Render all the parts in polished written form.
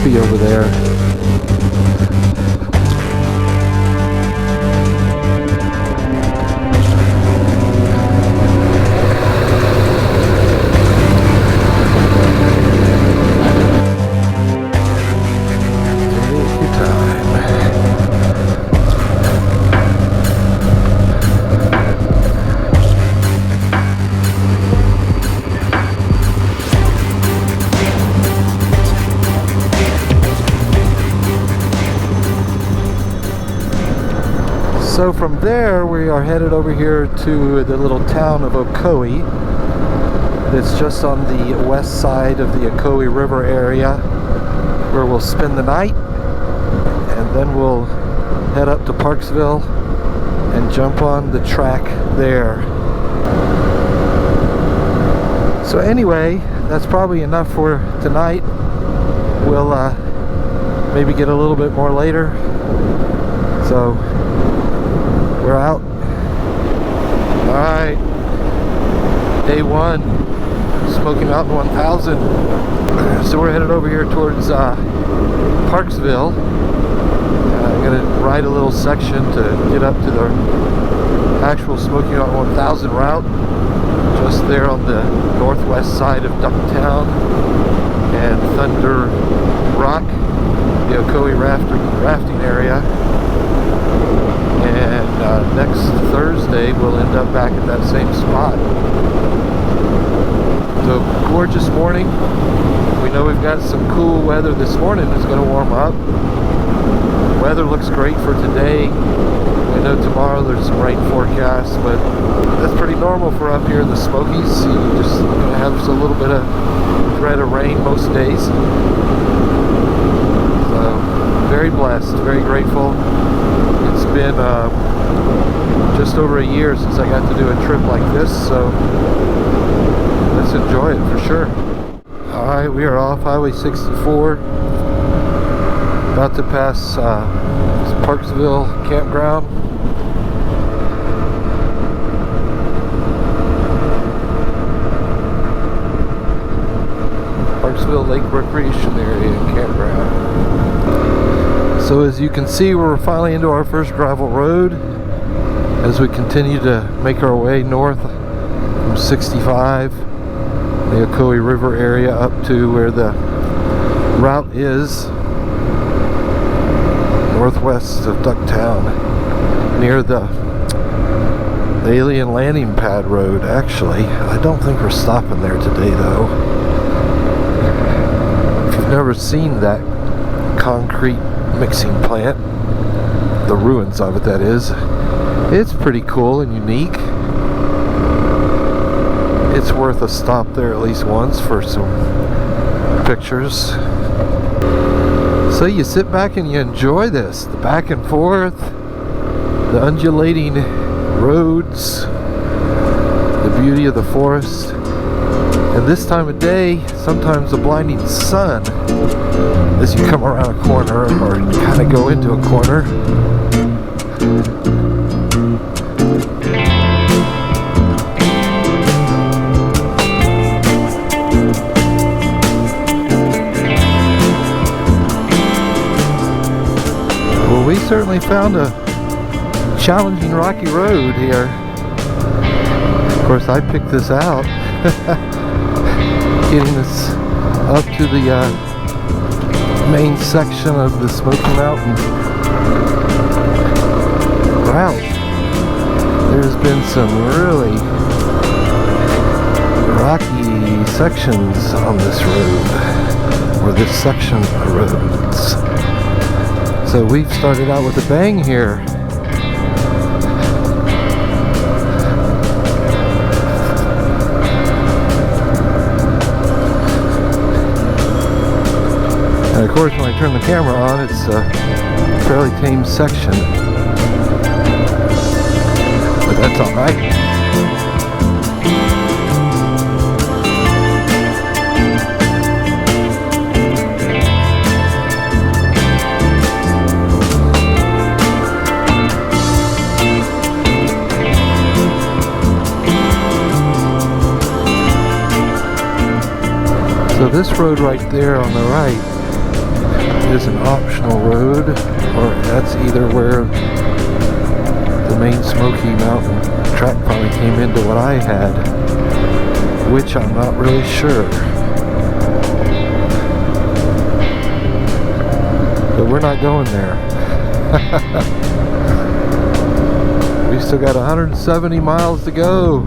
be over there. So from there we are headed over here to the little town of Ocoee. It's just on the west side of the Ocoee River area, where we'll spend the night, and then we'll head up to Parksville and jump on the track there. So anyway, that's probably enough for tonight. We'll maybe get a little bit more later. So we're out. Alright, day one, Smokey Mountain 1000. So we're headed over here towards Parksville. I'm going to ride a little section to get up to the actual Smoky Mountain 1000 route, just there on the northwest side of Ducktown and Thunder Rock, the Ocoee rafting area. And next Thursday we'll end up back at that same spot. So gorgeous morning. We know we've got some cool weather this morning. It's going to warm up. Weather looks great for today. I know tomorrow there's some rain forecast, but that's pretty normal for up here in the Smokies. You just have a little bit of threat of rain most days. So very blessed, very grateful. It's been just over a year since I got to do a trip like this, so let's enjoy it for sure. Alright, we are off Highway 64, about to pass Parksville Campground. Parksville Lake Recreation Area and Campground. So as you can see, we're finally into our first gravel road as we continue to make our way north from 65, the Ocoee River area, up to where the route is, northwest of Ducktown, near the Alien Landing Pad Road. Actually, I don't think we're stopping there today though. If you've never seen that concrete mixing plant, the ruins of it that is, it's pretty cool and unique. It's worth a stop there at least once for some pictures. So you sit back and you enjoy this, the back and forth, the undulating roads, the beauty of the forest, and this time of day sometimes the blinding sun as you come around a corner or kind of go into a corner. Well, we certainly found a challenging rocky road here. Of course, I picked this out. Getting us up to the main section of the Smoky Mountain route. There's been some really rocky sections on this road, or this section of roads. So we've started out with a bang here. And of course, when I turn the camera on, it's a fairly tame section, but that's all right. So this road right there on the right is an optional road, or that's either where the main Smoky Mountain track probably came into what I had, which I'm not really sure. But we're not going there. We still got 170 miles to go.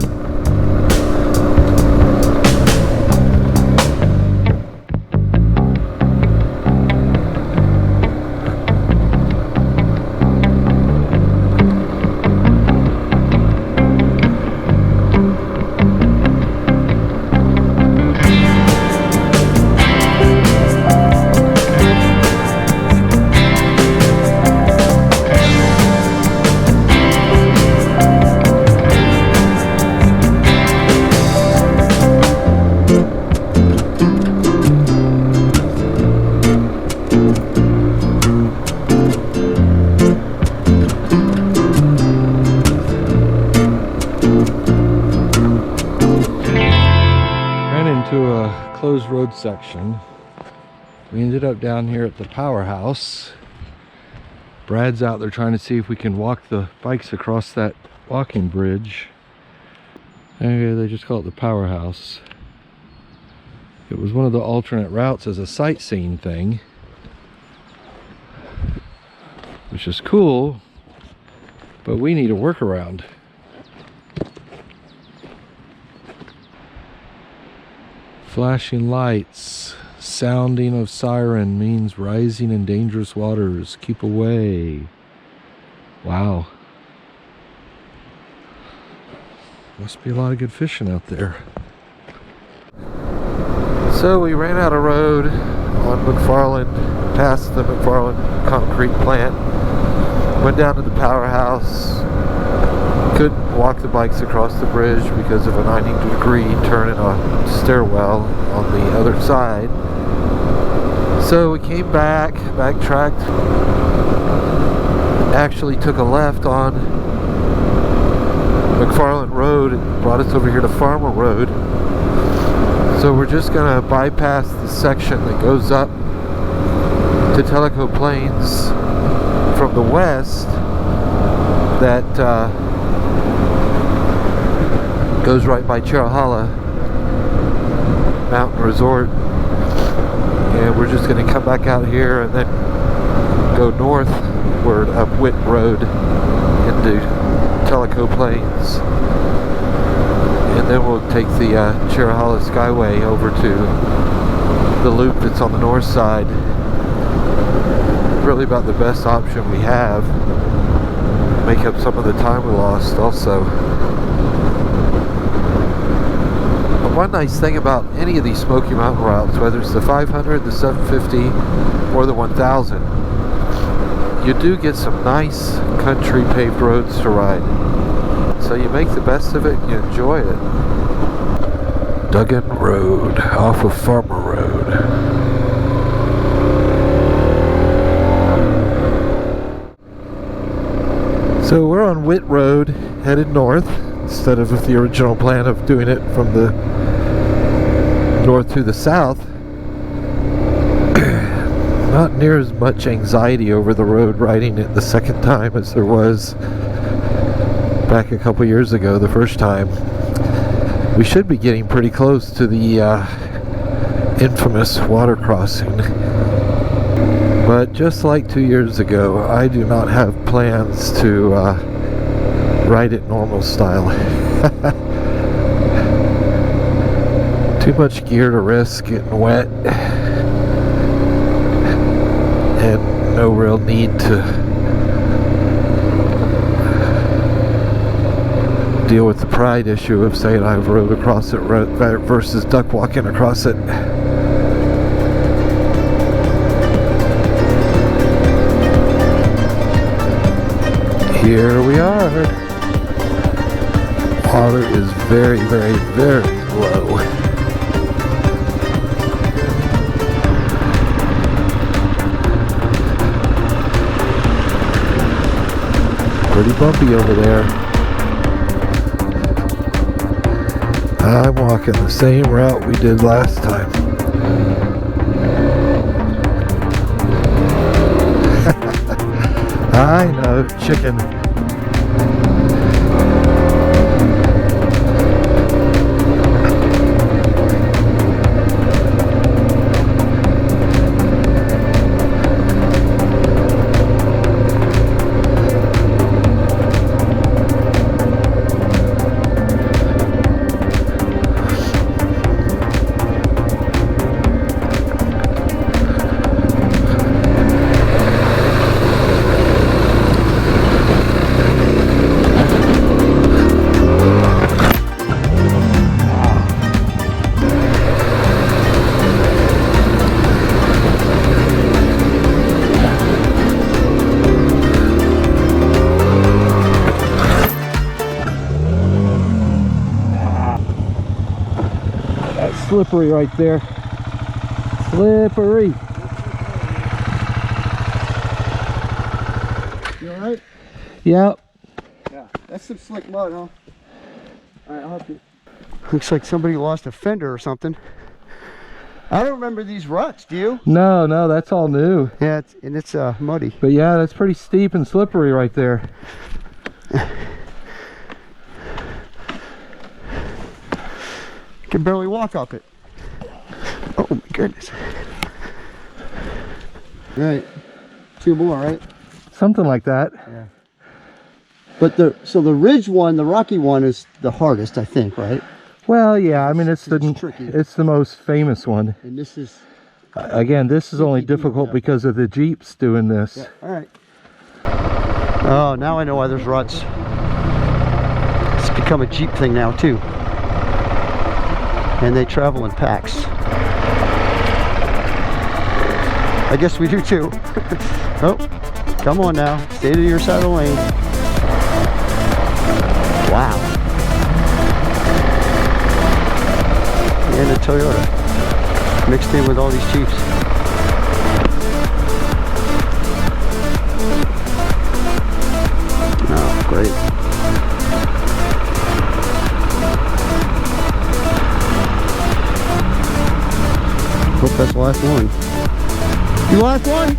Closed road section. We ended up down here at the powerhouse. Brad's out there trying to see if we can walk the bikes across that walking bridge. Okay, they just call it the powerhouse. It was one of the alternate routes as a sightseeing thing, which is cool, but we need a workaround. Flashing lights, sounding of siren means rising in dangerous waters. Keep away. Wow. Must be a lot of good fishing out there. So we ran out of road on McFarland, past the McFarland concrete plant. Went down to the powerhouse. Couldn't walk the bikes across the bridge because of a 90-degree turn in a stairwell on the other side. So we came back, backtracked, actually took a left on McFarland Road and brought us over here to Farmer Road. So we're just gonna bypass the section that goes up to Tellico Plains from the west that goes right by Chirahala Mountain Resort, and we're just going to come back out here and then go northward up Witt Road into Tellico Plains, and then we'll take the Chirahala Skyway over to the loop that's on the north side. Really about the best option we have. Make up some of the time we lost also. One nice thing about any of these Smoky Mountain routes, whether it's the 500, the 750, or the 1000, you do get some nice country paved roads to ride. So you make the best of it and you enjoy it. Duggan Road off of Farmer Road. So we're on Witt Road, headed north, instead of the original plan of doing it from the north to the south. Not near as much anxiety over the road riding it the second time as there was back a couple years ago the first time. We should be getting pretty close to the infamous water crossing. But just like 2 years ago, I do not have plans to ride it normal style. Too much gear to risk getting wet, and no real need to deal with the pride issue of saying I've rode across it versus duck walking across it. Here we are. Water is very, very, very low. Pretty bumpy over there. I'm walking the same route we did last time. I know, chicken. Slippery right there. Slippery. You alright? Yep. Yeah. That's some slick mud, huh? Alright, I'll help you. Looks like somebody lost a fender or something. I don't remember these ruts, do you? No, that's all new. Yeah, it's muddy. But yeah, that's pretty steep and slippery right there. Can barely walk up it. Oh my goodness. Right. 2 more, right? Something like that. Yeah. But so the ridge one, the rocky one, is the hardest, I think, right? Well, yeah, I mean it's tricky. It's the most famous one. And this is again, this is only difficult because of the Jeeps doing this. Yeah. All right. Oh, now I know why there's ruts. It's become a Jeep thing now too. And they travel in packs. I guess we do too. Oh, come on now. Stay to your side of the lane. Wow. And a Toyota. Mixed in with all these Jeeps. Oh, great. Hope that's the last one. You last one?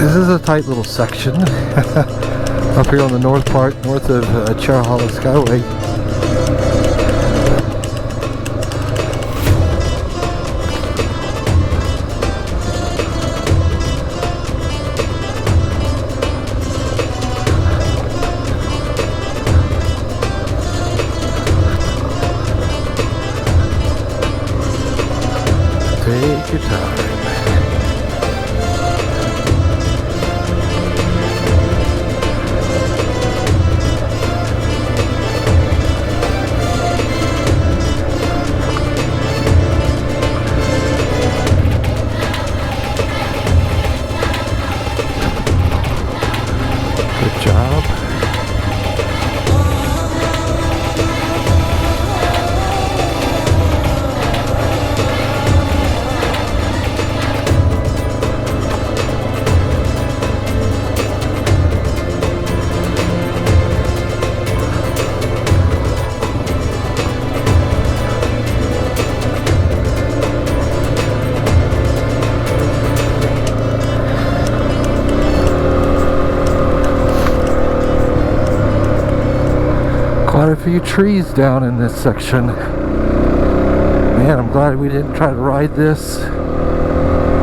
This is a tight little section up here on the north part, north of Charahala Skyway. Take your time. Good job. Quite a few trees down in this section. Man, I'm glad we didn't try to ride this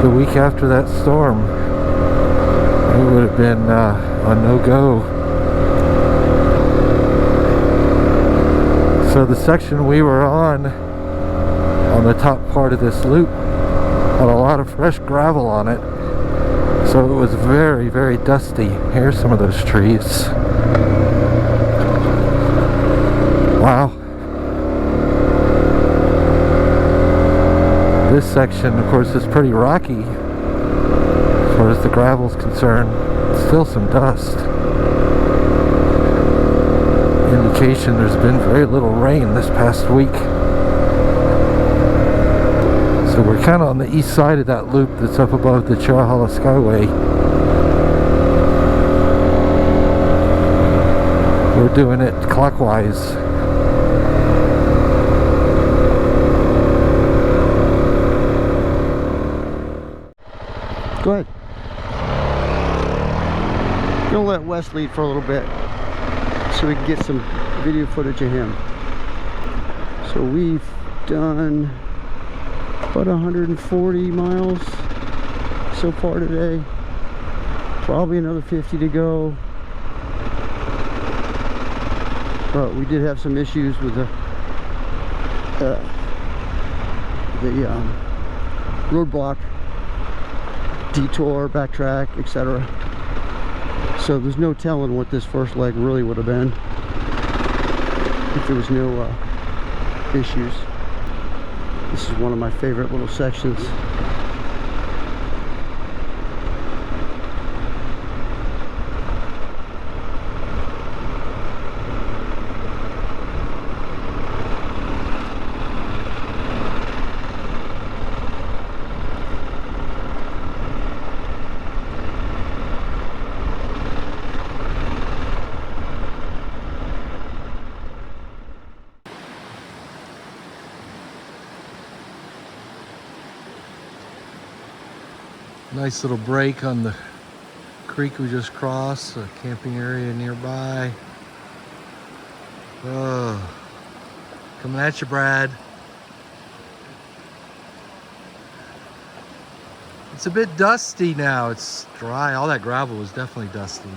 the week after that storm. It would have been a no-go. So the section we were on the top part of this loop, had a lot of fresh gravel on it. So it was very, very dusty. Here's some of those trees. Wow. This section, of course, is pretty rocky as far as the gravel's concerned. Still some dust. Indication there's been very little rain this past week. So we're kind of on the east side of that loop that's up above the Chihuahua Skyway. We're doing it clockwise. Go ahead. Gonna let Wes lead for a little bit so we can get some video footage of him. So we've done about 140 miles so far today. Probably another 50 to go. But we did have some issues with the roadblock, detour, backtrack, etc. So there's no telling what this first leg really would have been if there was no issues. This is one of my favorite little sections. Nice little break on the creek we just crossed, a camping area nearby. Oh, coming at you, Brad. It's a bit dusty now. It's dry. All that gravel was definitely dusty.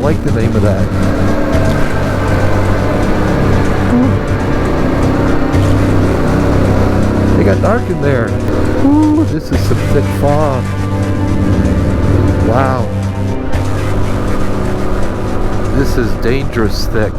Like the name of that. It got dark in there. Ooh, this is some thick fog. Wow. This is dangerous thick.